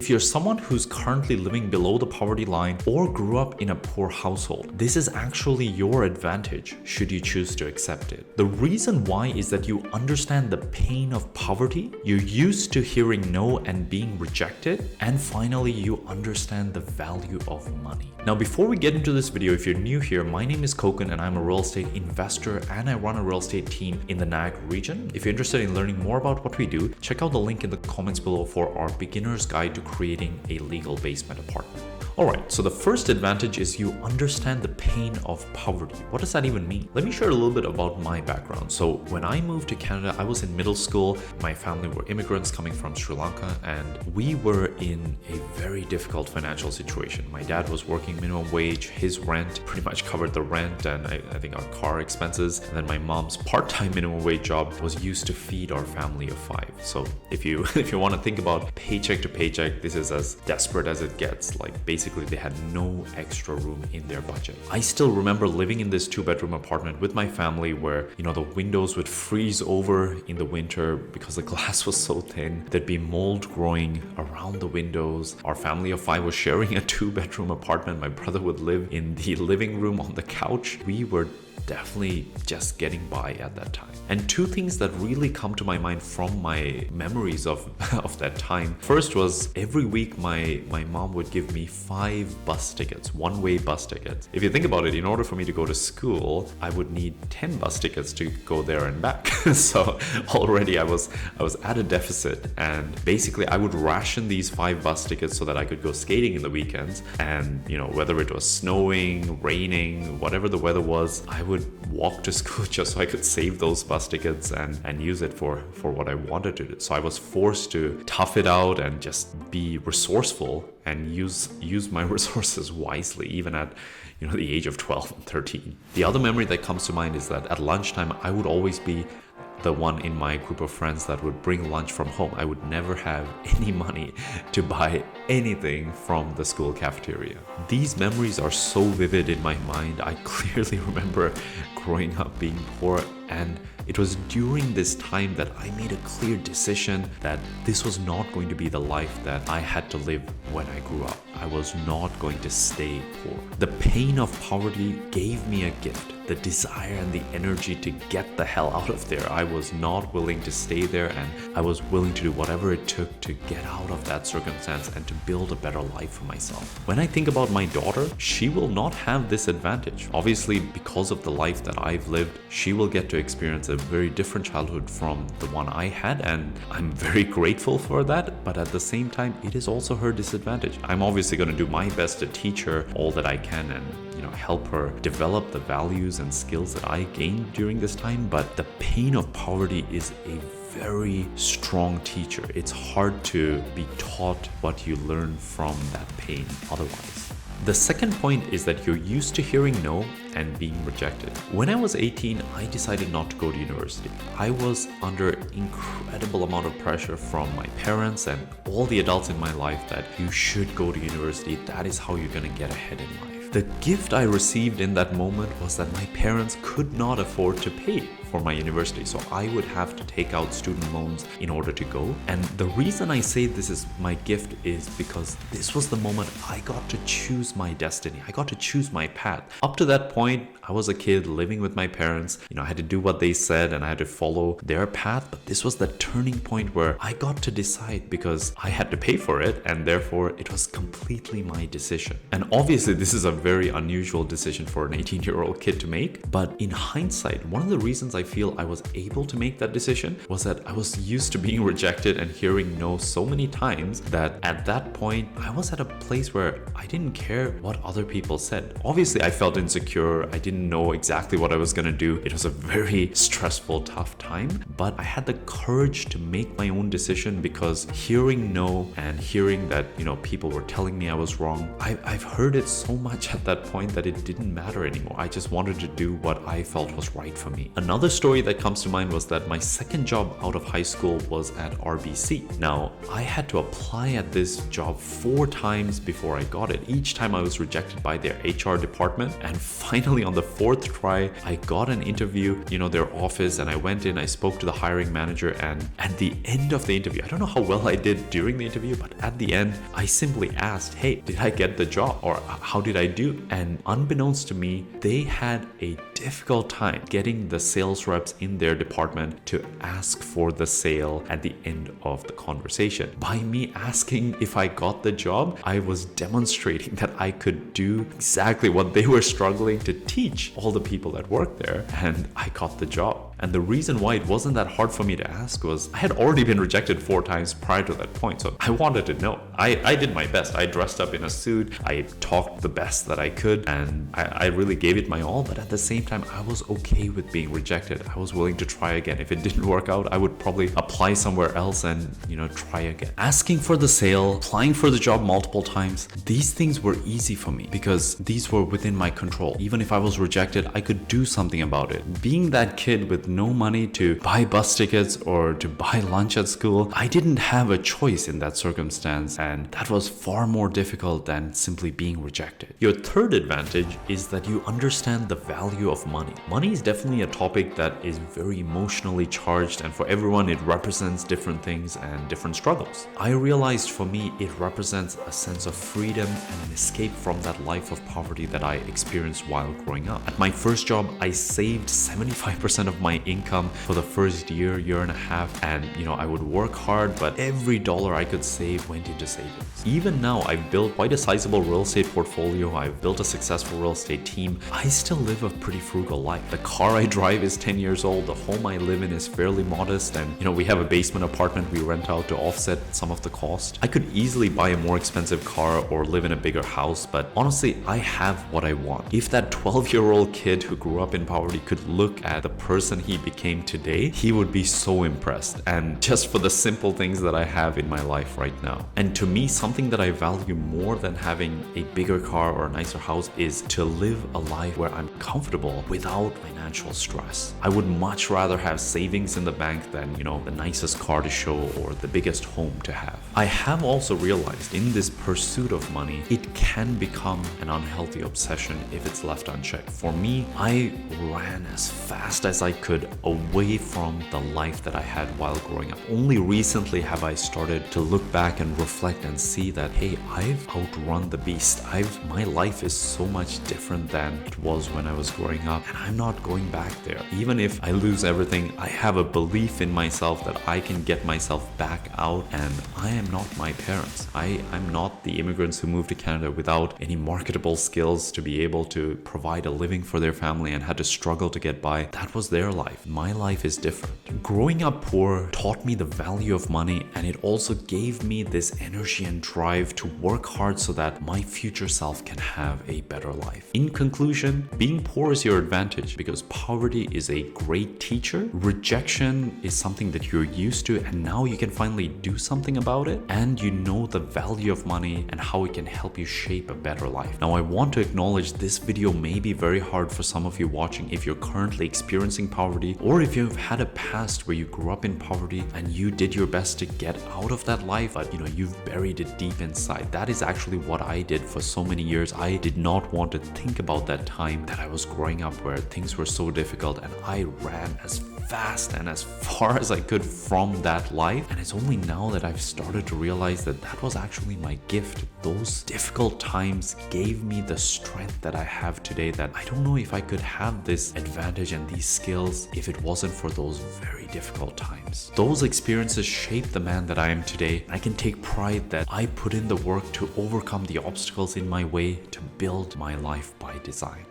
If you're someone who's currently living below the poverty line or grew up in a poor household, this is actually your advantage should you choose to accept it. The reason why is that you understand the pain of poverty, you're used to hearing no and being rejected, and finally you understand the value of money. Now before we get into this video, if you're new here, my name is Koukun and I'm a real estate investor and I run a real estate team in the Niagara region. If you're interested in learning more about what we do, check out the link in the comments below for our beginner's guide to creating a legal basement apartment. Alright, so the first advantage is you understand the pain of poverty. What does that even mean? Let me share a little bit about my background. So when I moved to Canada, I was in middle school. My family were immigrants coming from Sri Lanka and we were in a very difficult financial situation. My dad was working minimum wage, his rent pretty much covered the rent and I think our car expenses. And then my mom's part-time minimum wage job was used to feed our family of 5. So if you want to think about paycheck to paycheck, this is as desperate as it gets. Like basically they had no extra room in their budget. I still remember living in this 2-bedroom apartment with my family where, the windows would freeze over in the winter because the glass was so thin. There'd be mold growing around the windows. Our family of 5 was sharing a 2-bedroom apartment. My brother would live in the living room on the couch. We were definitely just getting by at that time. And 2 things that really come to my mind from my memories of that time. First was every week my mom would give me 5 bus tickets, one-way bus tickets. If you think about it, in order for me to go to school, I would need 10 bus tickets to go there and back. So already I was at a deficit, and basically I would ration these 5 bus tickets so that I could go skating in the weekends. And whether it was snowing, raining, whatever the weather was, I would walk to school just so I could save those bus tickets and use it for what I wanted to do. So I was forced to tough it out and just be resourceful and use my resources wisely, even at the age of 12 and 13. The other memory that comes to mind is that at lunchtime I would always be the one in my group of friends that would bring lunch from home. I would never have any money to buy anything from the school cafeteria. These memories are so vivid in my mind. I clearly remember growing up being poor, and it was during this time that I made a clear decision that this was not going to be the life that I had to live when I grew up. I was not going to stay poor. The pain of poverty gave me a gift, the desire and the energy to get the hell out of there. I was not willing to stay there, and I was willing to do whatever it took to get out of that circumstance and to build a better life for myself. When I think about my daughter, she will not have this advantage. Obviously, because of the life that I've lived, she will get to experience a very different childhood from the one I had, and I'm very grateful for that. But at the same time, it is also her disadvantage. I'm obviously going to do my best to teach her all that I can and help her develop the values and skills that I gained during this time. But the pain of poverty is a very strong teacher. It's hard to be taught what you learn from that pain otherwise. The second point is that you're used to hearing no and being rejected. When I was 18, I decided not to go to university. I was under incredible amount of pressure from my parents and all the adults in my life that you should go to university. That is how you're going to get ahead in life. The gift I received in that moment was that my parents could not afford to pay for my university, so I would have to take out student loans in order to go. And the reason I say this is my gift is because this was the moment I got to choose my destiny. I got to choose my path. Up to that point, I was a kid living with my parents. I had to do what they said and I had to follow their path. But this was the turning point where I got to decide because I had to pay for it, and therefore it was completely my decision. And obviously this is a very unusual decision for an 18-year-old kid to make. But in hindsight, one of the reasons I feel I was able to make that decision was that I was used to being rejected and hearing no so many times that at that point I was at a place where I didn't care what other people said. Obviously I felt insecure. I didn't know exactly what I was going to do. It was a very stressful, tough time, but I had the courage to make my own decision because hearing no and hearing that, people were telling me I was wrong, I've heard it so much at that point that it didn't matter anymore. I just wanted to do what I felt was right for me. Another Another story that comes to mind was that my second job out of high school was at RBC. Now, I had to apply at this job 4 times before I got it. Each time I was rejected by their HR department, and finally on the 4th try, I got an interview, their office, and I went in, I spoke to the hiring manager, and at the end of the interview, I don't know how well I did during the interview, but at the end, I simply asked, hey, did I get the job, or how did I do? And unbeknownst to me, they had a difficult time getting the sales reps in their department to ask for the sale at the end of the conversation. By me asking if I got the job, I was demonstrating that I could do exactly what they were struggling to teach all the people that work there, and I got the job. And the reason why it wasn't that hard for me to ask was I had already been rejected 4 times prior to that point, so I wanted to know. I did my best. I dressed up in a suit, I talked the best that I could, and I really gave it my all, but at the same time, I was okay with being rejected. I was willing to try again. If it didn't work out, I would probably apply somewhere else and, try again. Asking for the sale, applying for the job multiple times, these things were easy for me because these were within my control. Even if I was rejected, I could do something about it. Being that kid with no money to buy bus tickets or to buy lunch at school, I didn't have a choice in that circumstance, and that was far more difficult than simply being rejected. Your third advantage is that you understand the value of money. Money is definitely a topic that is very emotionally charged, and for everyone it represents different things and different struggles. I realized for me it represents a sense of freedom and an escape from that life of poverty that I experienced while growing up. At my first job, I saved 75% of my income for the first year and a half, and I would work hard, but every dollar I could save went into savings. Even now, I've built quite a sizable real estate portfolio, I've built a successful real estate team. I still live a pretty frugal life. The car I drive is 10 years old, the home I live in is fairly modest, and we have a basement apartment we rent out to offset some of the cost. I could easily buy a more expensive car or live in a bigger house, but honestly, I have what I want. If that 12-year-old kid who grew up in poverty could look at the person he became today, he would be so impressed, and just for the simple things that I have in my life right now. And to me, something that I value more than having a bigger car or a nicer house is to live a life where I'm comfortable without financial stress. I would much rather have savings in the bank than, the nicest car to show or the biggest home to have. I have also realized in this pursuit of money, it can become an unhealthy obsession if it's left unchecked. For me, I ran as fast as I could away from the life that I had while growing up. Only recently have I started to look back and reflect and see that, hey, I've outrun the beast. My life is so much different than it was when I was growing up, and I'm not going back there. Even if I lose everything, I have a belief in myself that I can get myself back out, and I am not my parents. I'm not the immigrants who moved to Canada without any marketable skills to be able to provide a living for their family and had to struggle to get by. That was their life. My life is different. Growing up poor taught me the value of money, and it also gave me this energy and drive to work hard so that my future self can have a better life. In conclusion, being poor is your advantage because poverty is a great teacher. Rejection is something that you're used to, and now you can finally do something about it, and you know the value of money and how it can help you shape a better life. Now, I want to acknowledge this video may be very hard for some of you watching if you're currently experiencing poverty, or if you've had a past where you grew up in poverty and you did your best to get out of that life, but you've buried it deep inside. That is actually what I did for so many years. I did not want to think about that time that I was growing up where things were so difficult, and I ran as fast and as far as I could from that life. And it's only now that I've started to realize that that was actually my gift. Those difficult times gave me the strength that I have today, that I don't know if I could have this advantage and these skills if it wasn't for those very difficult times. Those experiences shaped the man that I am today. I can take pride that I put in the work to overcome the obstacles in my way to build my life by design.